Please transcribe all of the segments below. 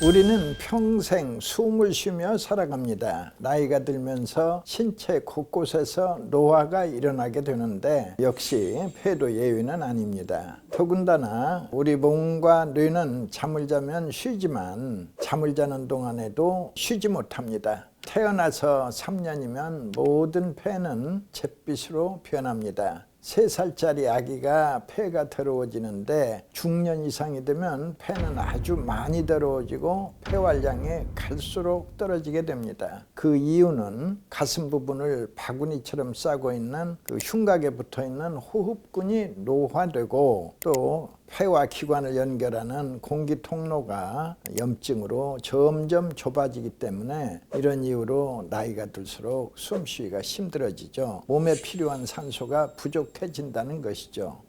우리는 평생 숨을 쉬며 살아갑니다. 나이가 들면서 신체 곳곳에서 노화가 일어나게 되는데 역시 폐도 예외는 아닙니다. 더군다나 우리 몸과 뇌는 잠을 자면 쉬지만 잠을 자는 동안에도 쉬지 못합니다. 태어나서 3년이면 모든 폐는 잿빛으로 변합니다. 3살짜리 아기가 폐가 더러워지는데 중년 이상이 되면 폐는 아주 많이 더러워지고 폐활량이 갈수록 떨어지게 됩니다. 그 이유는 가슴 부분을 바구니처럼 싸고 있는 그 흉곽에 붙어 있는 호흡근이 노화되고 또 폐와 기관을 연결하는 공기 통로가 염증으로 점점 좁아지기 때문에 이런 이유로 나이가 들수록 숨쉬기가 힘들어지죠. 몸에 필요한 산소가 부족해진다는 것이죠.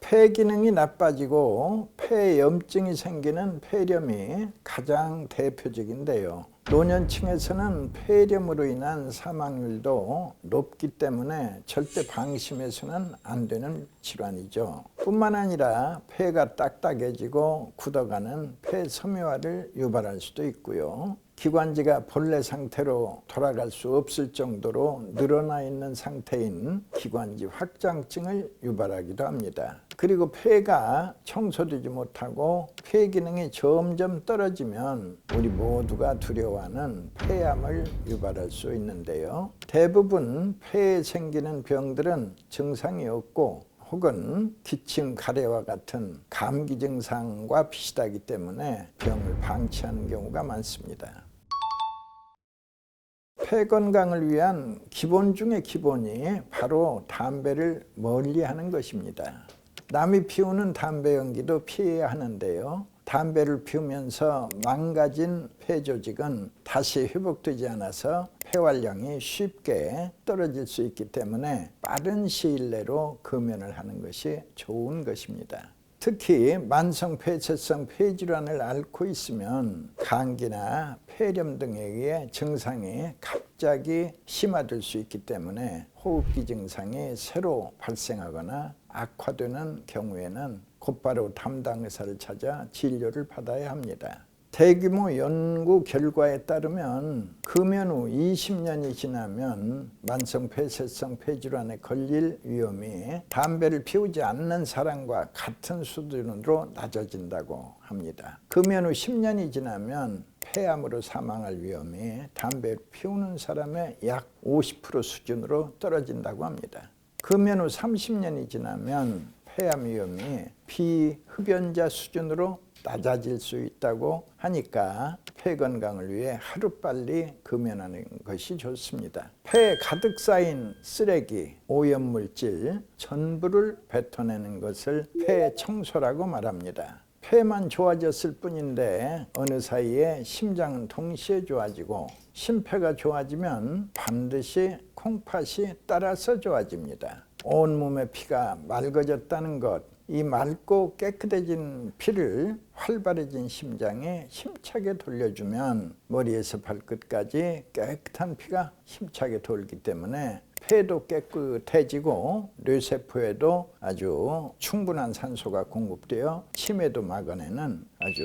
폐 기능이 나빠지고 폐에 염증이 생기는 폐렴이 가장 대표적인데요. 노년층에서는 폐렴으로 인한 사망률도 높기 때문에 절대 방심해서는 안 되는 질환이죠. 뿐만 아니라 폐가 딱딱해지고 굳어가는 폐섬유화를 유발할 수도 있고요. 기관지가 본래 상태로 돌아갈 수 없을 정도로 늘어나 있는 상태인 기관지 확장증을 유발하기도 합니다. 그리고 폐가 청소되지 못하고 폐 기능이 점점 떨어지면 우리 모두가 두려워하는 폐암을 유발할 수 있는데요. 대부분 폐에 생기는 병들은 증상이 없고 혹은 기침, 가래와 같은 감기 증상과 비슷하기 때문에 병을 방치하는 경우가 많습니다. 폐 건강을 위한 기본 중의 기본이 바로 담배를 멀리하는 것입니다. 남이 피우는 담배 연기도 피해야 하는데요. 담배를 피우면서 망가진 폐 조직은 다시 회복되지 않아서 폐활량이 쉽게 떨어질 수 있기 때문에 빠른 시일 내로 금연을 하는 것이 좋은 것입니다. 특히 만성 폐쇄성 폐질환을 앓고 있으면 감기나 폐렴 등에 의해 증상이 갑자기 심화될 수 있기 때문에 호흡기 증상이 새로 발생하거나 악화되는 경우에는 곧바로 담당 의사를 찾아 진료를 받아야 합니다. 대규모 연구 결과에 따르면 금연 후 20년이 지나면 만성 폐쇄성 폐질환에 걸릴 위험이 담배를 피우지 않는 사람과 같은 수준으로 낮아진다고 합니다. 금연 후 10년이 지나면 폐암으로 사망할 위험이 담배를 피우는 사람의 약 50% 수준으로 떨어진다고 합니다. 금연 후 30년이 지나면 폐암 위험이 비흡연자 수준으로 낮아질 수 있다고 하니까 폐 건강을 위해 하루빨리 금연하는 것이 좋습니다. 폐에 가득 쌓인 쓰레기, 오염물질 전부를 뱉어내는 것을 폐 청소라고 말합니다. 폐만 좋아졌을 뿐인데 어느 사이에 심장은 동시에 좋아지고 심폐가 좋아지면 반드시 콩팥이 따라서 좋아집니다. 온몸의 피가 맑아졌다는 것, 이 맑고 깨끗해진 피를 활발해진 심장에 힘차게 돌려주면 머리에서 발끝까지 깨끗한 피가 힘차게 돌기 때문에 폐도 깨끗해지고 뇌세포에도 아주 충분한 산소가 공급되어 치매도 막아내는 아주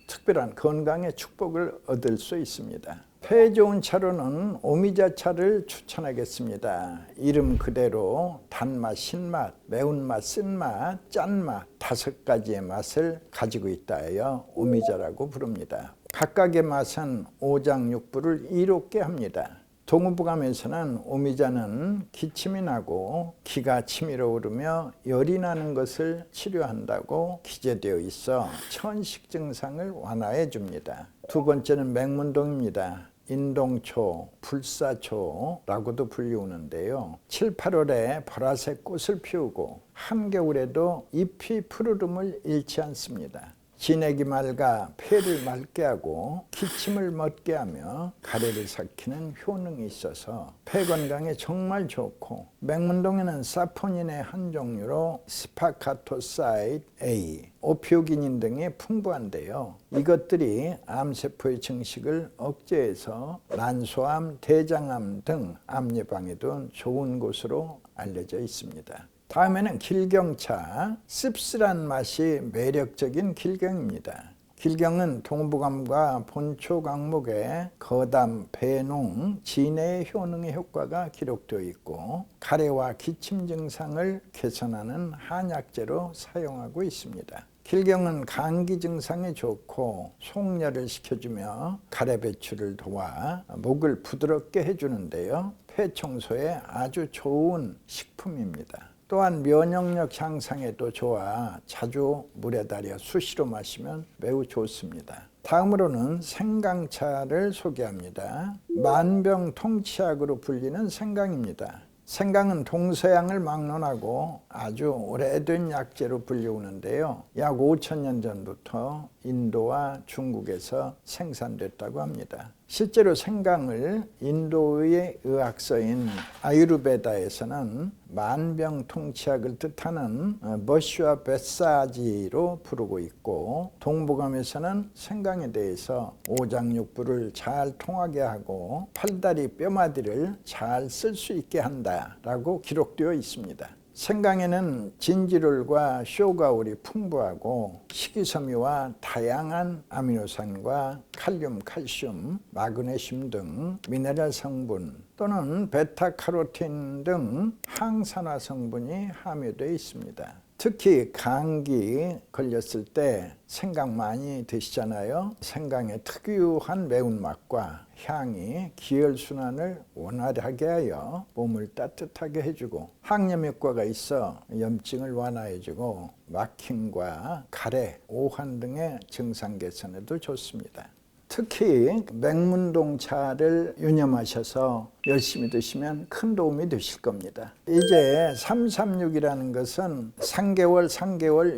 특별한 건강의 축복을 얻을 수 있습니다. 폐에 좋은 차로는 오미자차를 추천하겠습니다. 이름 그대로 단맛, 신맛, 매운맛, 쓴맛, 짠맛 5가지의 맛을 가지고 있다 하여 오미자라고 부릅니다. 각각의 맛은 오장육부를 이롭게 합니다. 동의보감에서는 오미자는 기침이 나고 기가 치밀어 오르며 열이 나는 것을 치료한다고 기재되어 있어 천식 증상을 완화해 줍니다. 두 번째는 맹문동입니다. 인동초, 불사초라고도 불리우는데요. 7, 8월에 보라색 꽃을 피우고 한겨울에도 잎이 푸르름을 잃지 않습니다. 진액이 맑아 폐를 맑게 하고 기침을 멎게 하며 가래를 삭히는 효능이 있어서 폐 건강에 정말 좋고, 맹문동에는 사포닌의 한 종류로 스파카토사이드 A, 오피오기닌 등이 풍부한데요. 이것들이 암세포의 증식을 억제해서 난소암, 대장암 등 암 예방에도 좋은 것으로 알려져 있습니다. 다음에는 길경차, 씁쓸한 맛이 매력적인 길경입니다. 필경은 동부감과 본초 강목에 거담, 배농, 진해의 효능의 효과가 기록되어 있고 가래와 기침 증상을 개선하는 한약재로 사용하고 있습니다. 필경은 감기 증상에 좋고 속열을 식혀주며 가래 배출을 도와 목을 부드럽게 해주는데요. 폐 청소에 아주 좋은 식품입니다. 또한 면역력 향상에도 좋아 자주 물에 달여 수시로 마시면 매우 좋습니다. 다음으로는 생강차를 소개합니다. 만병통치약으로 불리는 생강입니다. 생강은 동서양을 막론하고 아주 오래된 약재로 불리우는데요. 약 5,000년 전부터 인도와 중국에서 생산됐다고 합니다. 실제로 생강을 인도의 의학서인 아유르베다에서는 만병통치약을 뜻하는 머쉬와 베사지로 부르고 있고 동북암에서는 생강에 대해서 오장육부를 잘 통하게 하고 팔다리 뼈마디를 잘 쓸 수 있게 한다라고 기록되어 있습니다. 생강에는 진지롤과 쇼가올이 풍부하고 식이섬유와 다양한 아미노산과 칼륨, 칼슘, 마그네슘 등 미네랄 성분 또는 베타카로틴 등 항산화 성분이 함유되어 있습니다. 특히 감기 걸렸을 때 생강 많이 드시잖아요. 생강의 특유한 매운맛과 향이 기혈순환을 원활하게 하여 몸을 따뜻하게 해주고 항염 효과가 있어 염증을 완화해주고 막힘과 가래, 오한 등의 증상 개선에도 좋습니다. 특히 맹문동차를 유념하셔서 열심히 드시면 큰 도움이 되실 겁니다. 이제 336이라는 것은 3개월,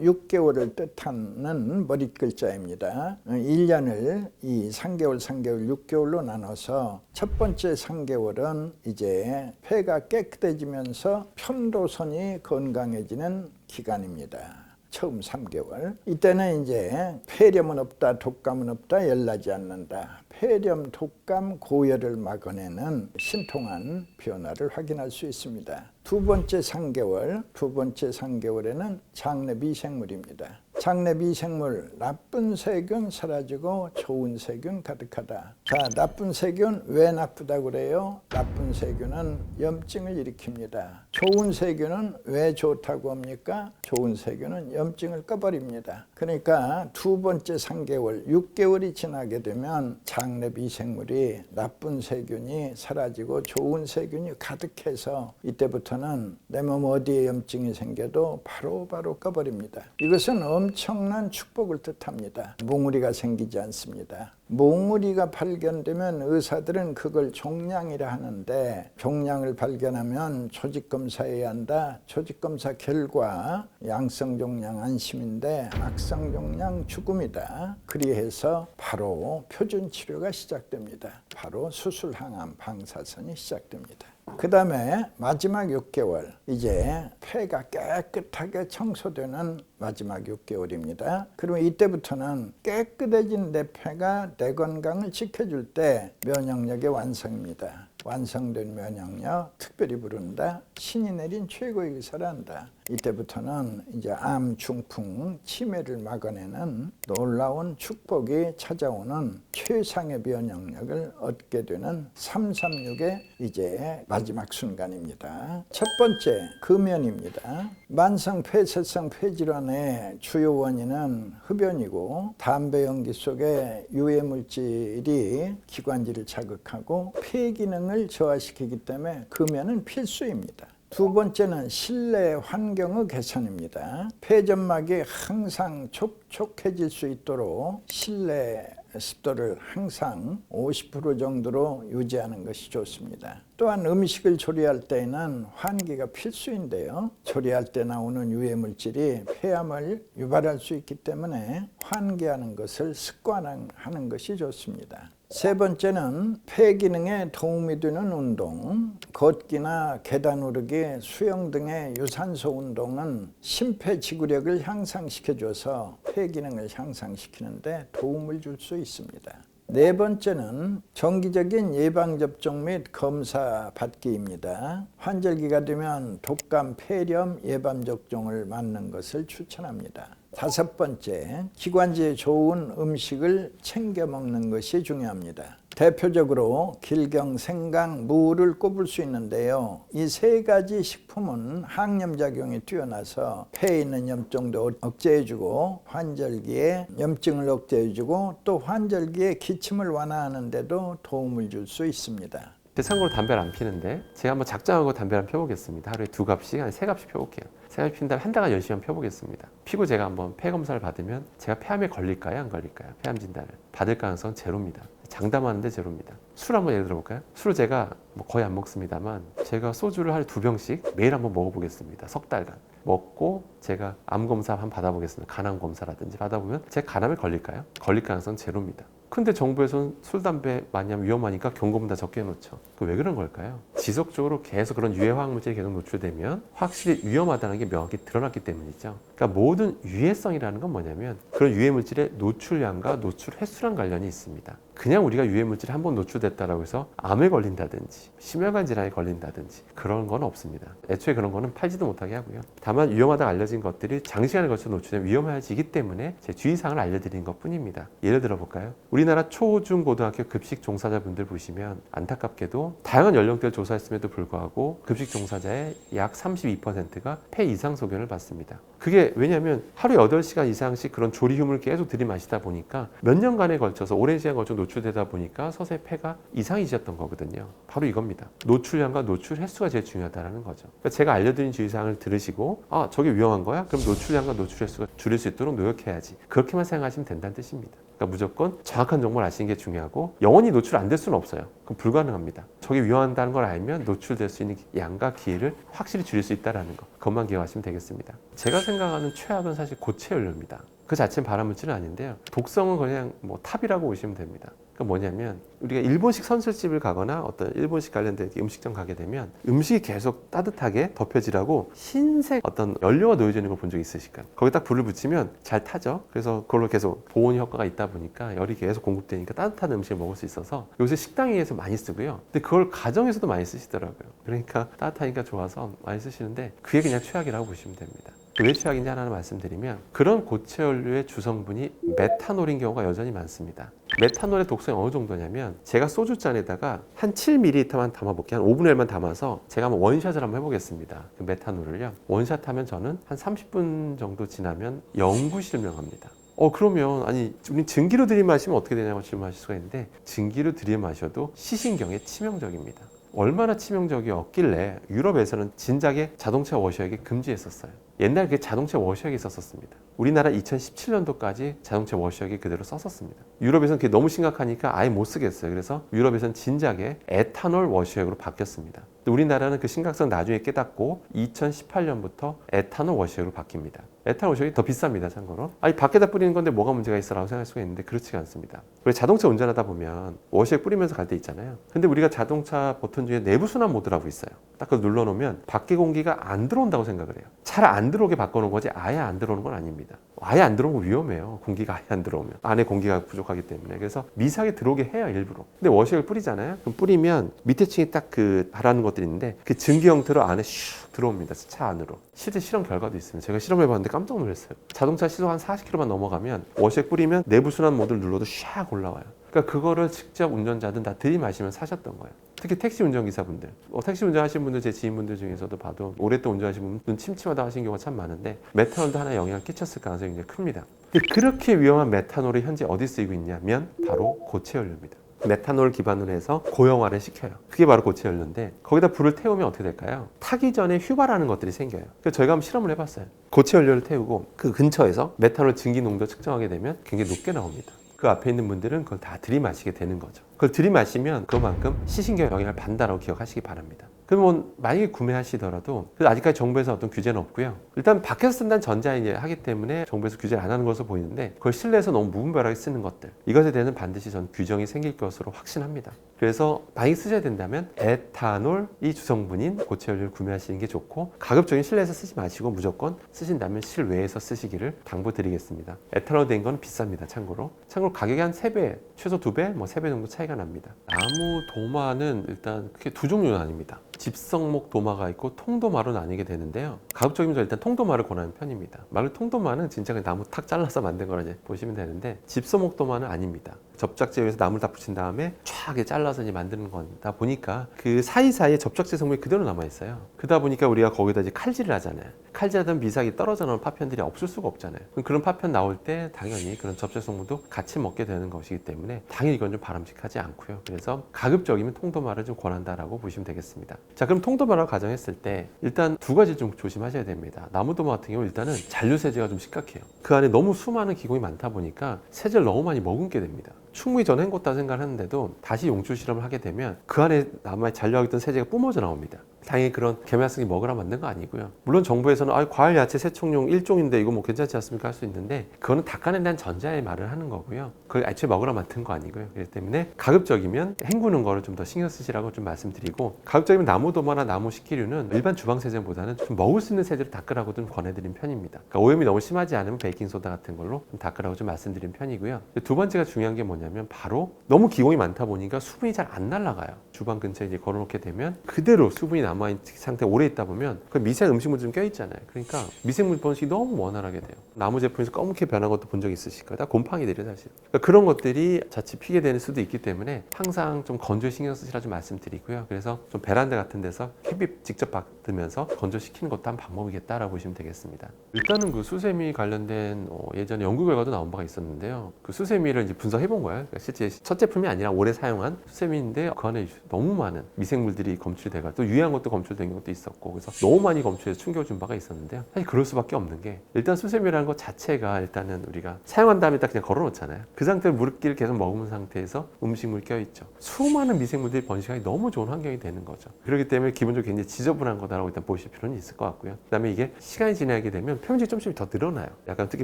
6개월을 뜻하는 머릿글자입니다. 1년을 이 3개월, 6개월로 나눠서 첫 번째 3개월은 이제 폐가 깨끗해지면서 편도선이 건강해지는 기간입니다. 처음 3개월. 이때는 이제 폐렴은 없다, 독감은 없다, 열나지 않는다. 폐렴, 독감, 고열을 막아내는 신통한 변화를 확인할 수 있습니다. 두 번째 3개월에는 장내 미생물입니다. 장내 미생물, 나쁜 세균 사라지고 좋은 세균 가득하다. 자, 나쁜 세균 왜 나쁘다고 그래요? 나쁜 세균은 염증을 일으킵니다. 좋은 세균은 왜 좋다고 합니까? 좋은 세균은 염증을 꺼버립니다. 그러니까 두 번째 3개월, 6개월이 지나게 되면 장내 미생물이 나쁜 세균이 사라지고 좋은 세균이 가득해서 이때부터는 내 몸 어디에 염증이 생겨도 바로바로 꺼버립니다. 이것은 엄청난 축복을 뜻합니다. 몽우리가 생기지 않습니다. 몽우리가 발견되면 의사들은 그걸 종양이라 하는데 종양을 발견하면 조직검사해야 한다. 조직검사 결과 양성종양 안심인데 악성종양 죽음이다. 그리해서 바로 표준치료가 시작됩니다. 바로 수술항암 방사선이 시작됩니다. 그 다음에 마지막 6개월, 이제 폐가 깨끗하게 청소되는 마지막 6개월입니다. 그러면 이때부터는 깨끗해진 내 폐가 내 건강을 지켜줄 때 면역력의 완성입니다. 완성된 면역력, 특별히 부른다. 신이 내린 최고의 의사를 한다. 이때부터는 이제 암, 중풍, 치매를 막아내는 놀라운 축복이 찾아오는 최상의 면역력을 얻게 되는 336의 이제 마지막 순간입니다. 첫 번째, 금연입니다. 만성 폐쇄성 폐질환의 주요 원인은 흡연이고 담배 연기 속에 유해물질이 기관지를 자극하고 폐 기능을 저하시키기 때문에 금연은 필수입니다. 두 번째는 실내 환경의 개선입니다. 폐점막이 항상 촉촉해질 수 있도록 실내 습도를 항상 50% 정도로 유지하는 것이 좋습니다. 또한 음식을 조리할 때에는 환기가 필수인데요. 조리할 때 나오는 유해물질이 폐암을 유발할 수 있기 때문에 환기하는 것을 습관화하는 것이 좋습니다. 세 번째는 폐 기능에 도움이 되는 운동, 걷기나 계단 오르기, 수영 등의 유산소 운동은 심폐지구력을 향상시켜줘서 폐 기능을 향상시키는데 도움을 줄 수 있습니다. 네 번째는 정기적인 예방접종 및 검사 받기입니다. 환절기가 되면 독감, 폐렴 예방접종을 맞는 것을 추천합니다. 5번째, 기관지에 좋은 음식을 챙겨 먹는 것이 중요합니다. 대표적으로 길경, 생강, 무를 꼽을 수 있는데요. 이 3가지 식품은 항염작용이 뛰어나서 폐에 있는 염증도 억제해주고 환절기에 염증을 억제해주고 또 환절기에 기침을 완화하는 데도 도움을 줄 수 있습니다. 참고로 담배를 안 피는데 제가 한번 작정하고 담배를 한번 펴보겠습니다. 하루에 2갑씩, 한 3갑씩 펴볼게요. 3갑씩 핀 다음에 한 달간 열심히 한번 펴보겠습니다. 피고 제가 한번 폐 검사를 받으면 제가 폐암에 걸릴까요? 안 걸릴까요? 폐암 진단을 받을 가능성은 제로입니다. 장담하는데 제로입니다. 술 한번 예를 들어볼까요? 술을 제가 거의 안 먹습니다만 제가 소주를 하루에 2병씩 매일 한번 먹어보겠습니다. 석 달간. 먹고 제가 암 검사 한번 받아보겠습니다. 간암 검사라든지 받아보면 제 간암에 걸릴까요? 걸릴 가능성은 제로입니다. 근데 정부에서는 술, 담배 많이 하면 위험하니까 경고문 다 적게 해놓죠. 왜 그런 걸까요? 지속적으로 계속 그런 유해 화학물질이 계속 노출되면 확실히 위험하다는 게 명확히 드러났기 때문이죠. 그러니까 모든 유해성이라는 건 뭐냐면 그런 유해 물질의 노출량과 노출 횟수랑 관련이 있습니다. 그냥 우리가 유해 물질이 한번 노출됐다라고 해서 암에 걸린다든지 심혈관 질환에 걸린다든지 그런 건 없습니다. 애초에 그런 거는 팔지도 못하게 하고요. 다만 위험하다고 알려진 것들이 장시간에 걸쳐 노출되면 위험해지기 때문에 제 주의사항을 알려드리는 것 뿐입니다. 예를 들어 볼까요? 우리나라 초, 중, 고등학교 급식 종사자분들 보시면 안타깝게도 다양한 연령대를 조사했음에도 불구하고 급식 종사자의 약 32%가 폐 이상 소견을 받습니다. 그게 왜냐하면 하루에 8시간 이상씩 그런 조리휴무를 계속 들이마시다 보니까 몇 년간에 걸쳐서 오랜 시간 걸쳐 노출되다 보니까 서서히 폐가 이상해졌던 거거든요. 바로 이겁니다. 노출량과 노출 횟수가 제일 중요하다는 거죠. 그러니까 제가 알려드린 주의사항을 들으시고 저게 위험한 거야? 그럼 노출량과 노출 횟수가 줄일 수 있도록 노력해야지. 그렇게만 생각하시면 된다는 뜻입니다. 그러니까 무조건 정확한 정보를 아시는 게 중요하고 영원히 노출 안 될 수는 없어요. 그럼 불가능합니다. 저게 위험하다는 걸 알면 노출될 수 있는 양과 기회를 확실히 줄일 수 있다는 거. 그것만 기억하시면 되겠습니다. 제가 생각하는 최악은 사실 고체 연료입니다. 그 자체는 발암물질은 아닌데요. 독성은 그냥 탑이라고 보시면 됩니다. 그러니까 뭐냐면 우리가 일본식 선술집을 가거나 어떤 일본식 관련된 음식점 가게 되면 음식이 계속 따뜻하게 덮여지라고 흰색 어떤 연료가 놓여져 있는 걸 본 적 있으실까요? 거기 딱 불을 붙이면 잘 타죠. 그래서 그걸로 계속 보온 효과가 있다 보니까 열이 계속 공급되니까 따뜻한 음식을 먹을 수 있어서 요새 식당에서 많이 쓰고요. 근데 그걸 가정에서도 많이 쓰시더라고요. 그러니까 따뜻하니까 좋아서 많이 쓰시는데 그게 그냥 최악이라고 보시면 됩니다. 왜 최악인지 하나 말씀드리면 그런 고체 연료의 주성분이 메탄올인 경우가 여전히 많습니다. 메탄올의 독성이 어느 정도냐면 제가 소주잔에다가 한 7ml만 담아볼게요. 한 5분의 1만 담아서 제가 한번 원샷을 한번 해보겠습니다. 그 메탄올을요. 원샷하면 저는 한 30분 정도 지나면 영구 실명합니다. 그러면 우리 증기로 들이마시면 어떻게 되냐고 질문하실 수가 있는데 증기로 들이마셔도 시신경에 치명적입니다. 얼마나 치명적이었길래 유럽에서는 진작에 자동차 워셔액이 금지했었어요. 옛날 그게 자동차 워셔액이 있었습니다. 우리나라 2017년도까지 자동차 워셔액이 그대로 썼었습니다. 유럽에서는 그게 너무 심각하니까 아예 못 쓰겠어요. 그래서 유럽에서는 진작에 에탄올 워셔액으로 바뀌었습니다. 우리나라는 그 심각성 나중에 깨닫고 2018년부터 에탄올 워셔액으로 바뀝니다. 에탄올 워셔액이 더 비쌉니다. 참고로. 밖에다 뿌리는 건데 뭐가 문제가 있어라고 생각할 수가 있는데 그렇지가 않습니다. 그리고 자동차 운전하다 보면 워셔액 뿌리면서 갈 때 있잖아요. 근데 우리가 자동차 버튼 중에 내부 순환 모드라고 있어요. 딱 그거 눌러놓으면 밖에 공기가 안 들어온다고 생각을 해요. 잘 안 들어오게 바꿔놓은 거지 아예 안 들어오는 건 아닙니다. 아예 안 들어오면 위험해요. 공기가 아예 안 들어오면. 안에 공기가 부족하기 때문에. 그래서 미세하게 들어오게 해요, 일부러. 근데 워셔액을 뿌리잖아요. 그럼 뿌리면 밑에 층에 딱 그 바라는 것들이 있는데 그 증기 형태로 안에 슉 들어옵니다. 차 안으로. 실제 실험 결과도 있습니다. 제가 실험해봤는데 깜짝 놀랐어요. 자동차 시속 한 40km만 넘어가면 워셔액 뿌리면 내부 순환 모드를 눌러도 샥 올라와요. 그러니까 그거를 직접 운전자든 다 들이마시면서 사셨던 거예요. 특히 택시 운전기사분들, 택시 운전하시는 분들 제 지인분들 중에서도 봐도 오랫동안 운전하시는 분은 눈 침침하다 하신 경우가 참 많은데 메탄올도 하나 영향을 끼쳤을 가능성이 굉장히 큽니다. 그렇게 위험한 메탄올이 현재 어디 쓰이고 있냐면 바로 고체 연료입니다. 메탄올 기반으로 해서 고형화를 시켜요. 그게 바로 고체 연료인데 거기다 불을 태우면 어떻게 될까요? 타기 전에 휘발하는 것들이 생겨요. 그래서 저희가 한번 실험을 해봤어요. 고체 연료를 태우고 그 근처에서 메탄올 증기 농도 측정하게 되면 굉장히 높게 나옵니다. 그 앞에 있는 분들은 그걸 다 들이마시게 되는 거죠. 그걸 들이마시면 그만큼 시신경에 영향을 받는다고 기억하시기 바랍니다. 그러면 만약에 구매하시더라도 아직까지 정부에서 어떤 규제는 없고요. 일단 밖에서 쓴다는 전자에 하기 때문에 정부에서 규제를 안 하는 것으로 보이는데 그걸 실내에서 너무 무분별하게 쓰는 것들 이것에 대해서는 반드시 전 규정이 생길 것으로 확신합니다. 그래서 많이 쓰셔야 된다면 에탄올이 주성분인 고체 연료를 구매하시는 게 좋고 가급적인 실내에서 쓰지 마시고 무조건 쓰신다면 실외에서 쓰시기를 당부드리겠습니다. 에탄올 된 건 비쌉니다. 참고로 가격이 한 3배, 최소 2배, 3배 정도 차이가 납니다. 나무 도마는 일단 크게 두 종류는 아닙니다. 집성목 도마가 있고 통도마로 나뉘게 되는데요. 가급적이면 일단 통도마를 권하는 편입니다. 말 그대로 통도마는 진짜 그냥 나무 탁 잘라서 만든 거라 이제 보시면 되는데, 집성목 도마는 아닙니다. 접착제 위에서 나무를 다 붙인 다음에 쫙 잘라서 이제 만드는 거다 보니까 그 사이사이에 접착제 성분이 그대로 남아 있어요. 그러다 보니까 우리가 거기다 이제 칼질을 하잖아요. 칼질하던 미삭이 떨어져 나오는 파편들이 없을 수가 없잖아요. 그런 파편 나올 때 당연히 그런 접착 성분도 같이 먹게 되는 것이기 때문에 당연히 이건 좀 바람직하지 않고요. 그래서 가급적이면 통도마를 좀 권한다라고 보시면 되겠습니다. 자, 그럼 통도마라고 가정했을 때 일단 두 가지 좀 조심하셔야 됩니다. 나무도마 같은 경우 일단은 잔류세제가 좀 심각해요. 그 안에 너무 수많은 기공이 많다 보니까 세제를 너무 많이 머금게 됩니다. 충분히 저는 헹궜다 생각하는데도 다시 용출 실험을 하게 되면 그 안에 남아 잔류하고 있던 세제가 뿜어져 나옵니다. 당연히 그런 계면성이 먹으라 만든 거 아니고요. 물론 정부에서는 과일, 야채, 세척용 1종인데 이거 뭐 괜찮지 않습니까? 할 수 있는데 그거는 닦아낸 다는 전자의 말을 하는 거고요. 그걸 애초에 먹으라 만든 거 아니고요. 그렇기 때문에 가급적이면 헹구는 거를 좀 더 신경 쓰시라고 좀 말씀드리고, 가급적이면 나무도마나 나무 식기류는 일반 주방 세제보다는 좀 먹을 수 있는 세제를 닦으라고 좀 권해드린 편입니다. 그러니까 오염이 너무 심하지 않으면 베이킹소다 같은 걸로 좀 닦으라고 좀 말씀드린 편이고요. 두 번째가 중요한 게 뭐냐면 바로 너무 기공이 많다 보니까 수분이 잘 안 날아가요. 주방 근처에 이제 걸어놓게 되면 그대로 수분이 남아있는 상태에 오래 있다 보면 그 미세한 음식물 좀 껴있잖아요. 그러니까 미생물 번식이 너무 원활하게 돼요. 나무 제품에서 검게 변한 것도 본 적 있으실 거예요. 다 곰팡이들이에요, 사실. 그러니까 그런 것들이 자칫 피게 되는 수도 있기 때문에 항상 좀 건조에 신경 쓰시라 좀 말씀드리고요. 그래서 좀 베란다 같은 데서 햇빛 직접 받으면서 건조시키는 것도 한 방법이겠다라고 보시면 되겠습니다. 일단은 그 수세미 관련된 예전에 연구 결과도 나온 바가 있었는데요. 그 수세미를 이제 분석해 본 거예요. 그러니까 실제 첫 제품이 아니라 오래 사용한 수세미인데 그 안에 너무 많은 미생물들이 검출돼가 또 유해한 것도 검출된 것도 있었고, 그래서 너무 많이 검출해서 충격을 준 바가 있었는데요. 사실 그럴 수밖에 없는 게 일단 수세미라는 것 자체가 일단은 우리가 사용한 다음에 딱 그냥 걸어 놓잖아요. 그 상태로 물기를 계속 머금은 상태에서 음식물 껴있죠. 수많은 미생물들이 번식하기 너무 좋은 환경이 되는 거죠. 그렇기 때문에 기본적으로 굉장히 지저분한 거다라고 일단 보실 필요는 있을 것 같고요. 그 다음에 이게 시간이 지나게 되면 표면적이 조금씩 더 늘어나요. 약간 특히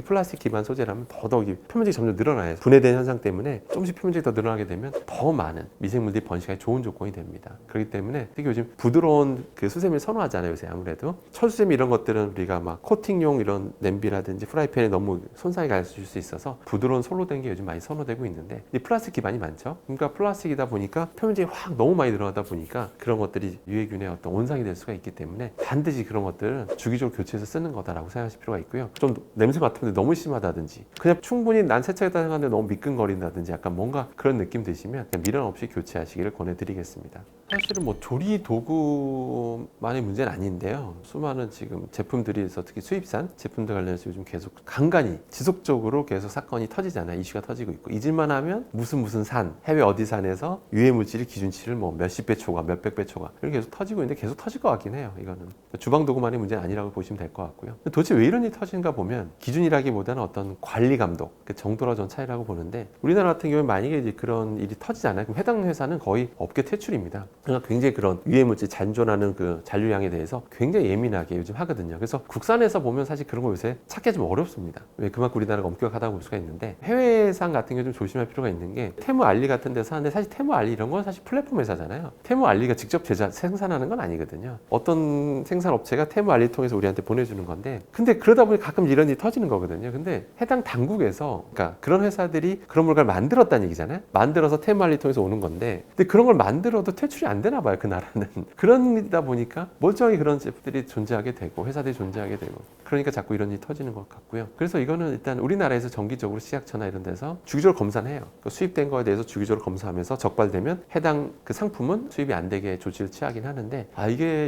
플라스틱 기반 소재라면 더더욱 표면적이 점점 늘어나요. 분해된 현상 때문에 조금씩 표면적이 더 늘어나게 되면 더 많은 미생물들이 번식하기 좋은 조건이 됩니다. 그렇기 때문에 특히 요즘 부드러운 그 수세미를 선호하잖아요. 요새 아무래도 철수세미 이런 것들은 우리가 막 코팅용 이런 냄비라든지 프라이팬에 너무 손상이 갈 수 있어서 부드러운 솔로 된 게 요즘 많이 선호되고 있는데, 이 플라스틱 기반이 많죠. 그러니까 플라스틱이다 보니까 표면적이 확 너무 많이 늘어나다 보니까 그런 것들이 유해균의 어떤 온상이 될 수가 있기 때문에 반드시 그런 것들은 주기적으로 교체해서 쓰는 거다라고 생각하실 필요가 있고요. 좀 냄새 맡으면 너무 심하다든지 그냥 충분히 난 세차했다 생각하는데 너무 미끈거린다든지 약간 뭔가 그런 느낌 드시면 그냥 미련 없이 교체하시기를 권해드리겠습니다. 사실은 뭐 조리 도구만의 문제는 아닌데요. 수많은 지금 제품들이 특히 수입산 제품들 관련해서 요즘 계속 간간히 지속적으로 계속 사건이 터지잖아요. 이슈가 터지고 있고, 잊을만 하면 무슨 산, 해외 어디 산에서 유해 물질의 기준치를 뭐 몇십 배 초과, 몇백 배 초과 이렇게 계속 터지고 있는데 계속 터질 것 같긴 해요. 이거는 주방 도구만의 문제는 아니라고 보시면 될 것 같고요. 도대체 왜 이런 일이 터지는가 보면 기준이라기보다는 어떤 관리 감독 그 정도라 전 차이라고 보는데, 우리나라 같은 경우에 만약에 이제 그런 일이 터지잖아요. 그럼 해당 회사는 거의 업계 퇴출입니다. 그러니까 굉장히 그런 유해 물질 잔존하는 그 잔류량에 대해서 굉장히 예민하게 요즘 하거든요. 그래서 국산에서 보면 사실 그런 거 요새 찾기 좀 어렵습니다. 왜? 그만큼 우리나라가 엄격하다고 볼 수가 있는데, 해외산 같은 경우 좀 조심할 필요가 있는 게 테무 알리 같은 데서 사는데, 사실 테무 알리 이런 건 사실 플랫폼 회사잖아요. 테무 알리가 직접 생산하는 건 아니거든요. 어떤 생산업체가 테무 알리 통해서 우리한테 보내주는 건데, 근데 그러다 보니 가끔 이런 일이 터지는 거거든요. 근데 해당 당국에서, 그러니까 그런 회사들이 그런 물건을 만들었다는 얘기잖아요. 만들어서 테무 알리 통해서 오는 건데, 근데 그런 걸 만들어도 퇴출이 안 되나 봐요, 그 나라는. 그러다 보니까 멀쩡히 그런 제품들이 존재하게 되고 회사들이 존재하게 되고, 그러니까 자꾸 이런 일이 터지는 것 같고요. 그래서 이거는 일단 우리나라에서 정기적으로 시약처나 이런 데서 주기적으로 검사를 해요. 수입된 거에 대해서 주기적으로 검사하면서 적발되면 해당 그 상품은 수입이 안 되게 조치를 취하긴 하는데,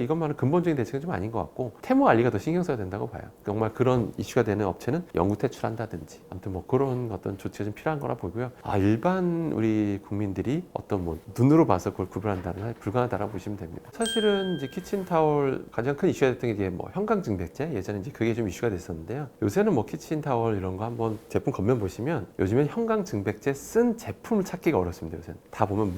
이것만은 근본적인 대책은 좀 아닌 것 같고, 테무 알리가 더 신경 써야 된다고 봐요. 정말 그런 이슈가 되는 업체는 영구 퇴출한다든지 아무튼 뭐 그런 어떤 조치가 좀 필요한 거라 보고요. 일반 우리 국민들이 어떤 뭐 눈으로 봐서 그걸 구별한다는 건 불가능하다라고 보시면 됩니다. 사실은 이제 키친타월 가장 큰 이슈가 됐던 게 이제 뭐 형광증백제, 예전에 이제 그게 좀 이슈가 됐었는데요. 요새는 뭐 키친타월 이런 거 한번 제품 겉면 보시면 요즘엔 형광증백제 쓴 제품을 찾기가 어렵습니다. 요새는 다 보면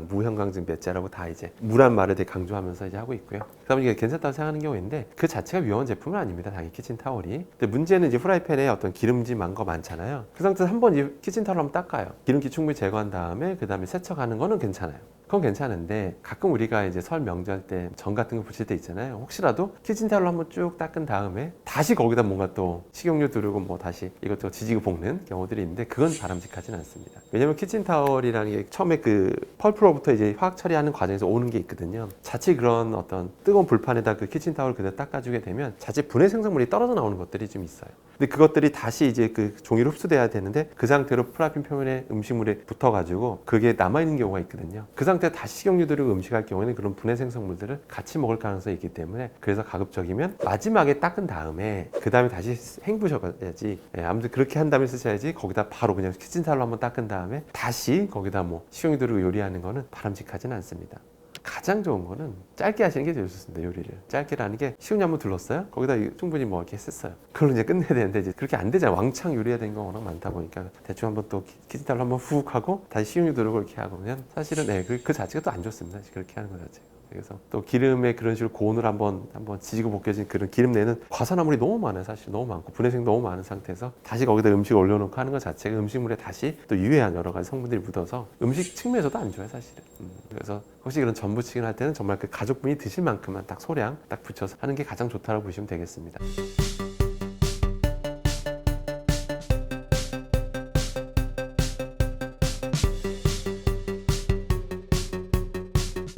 무형광증백제라고 다 이제 무란 말을 되게 강조하면서 이제 하고 있고요. 그다음에 이게 괜찮다고 생각하는 경우가 있는데, 그 자체가 위험한 제품은 아닙니다. 당연히 키친타월이. 근데 문제는 이제 프라이팬에 어떤 기름짐한 거 많잖아요. 그 상태에서 한번 이 키친타월로 한번 닦아요. 기름기 충분히 제거한 다음에 그 다음에 세척하는 거는 괜찮아요. 그건 괜찮은데 가끔 우리가 이제 설 명절 때 전 같은 거 붙일 때 있잖아요. 혹시라도 키친타올로 한번 쭉 닦은 다음에 다시 거기다 뭔가 또 식용유 두르고 뭐 다시 이것저것 지지고 볶는 경우들이 있는데 그건 바람직하진 않습니다. 왜냐면 키친타올이라는 게 처음에 그 펄프로부터 이제 화학 처리하는 과정에서 오는 게 있거든요. 자칫 그런 어떤 뜨거운 불판에다 그 키친타올을 그대로 닦아주게 되면 자칫 분해 생성물이 떨어져 나오는 것들이 좀 있어요. 근데 그것들이 다시 이제 그 종이로 흡수돼야 되는데 그 상태로 프라이팬 표면에 음식물에 붙어가지고 그게 남아있는 경우가 있거든요. 그 상태에 다시 식용유 들이고 음식할 경우에는 그런 분해 생성물들을 같이 먹을 가능성이 있기 때문에 그래서 가급적이면 마지막에 닦은 다음에 그 다음에 다시 헹구셔야지. 아무튼 그렇게 한 다음에 쓰셔야지 거기다 바로 그냥 키친타올로 한번 닦은 다음에 다시 거기다 뭐 식용유 들이고 요리하는 거는 바람직하진 않습니다. 가장 좋은 거는 짧게 하시는 게 제일 좋습니다. 요리를 짧게라는 게 식용유 한번 둘렀어요. 거기다 충분히 뭐 이렇게 했어요. 그걸 이제 끝내야 되는데 이제 그렇게 안 되잖아요. 왕창 요리해야 되는 거 워낙 많다 보니까 대충 한번 또 키친타올로 한번 훅 하고 다시 식용유 두르고 이렇게 하고 그냥 사실은 그 자체가 또 안 좋습니다. 그렇게 하는 거 자체가. 그래서 또 기름에 그런 식으로 고온을 한번 지지고 벗겨진 그런 기름 내는 과산화물이 너무 많아요. 사실 너무 많고 분해성 너무 많은 상태에서 다시 거기다 음식을 올려놓고 하는 것 자체가 음식물에 다시 또 유해한 여러 가지 성분들이 묻어서 음식 측면에서도 안 좋아요, 사실은. 그래서 혹시 그런 전부치긴 할 때는 정말 그 가족분이 드실 만큼만 딱 소량 딱 붙여서 하는 게 가장 좋다고 보시면 되겠습니다.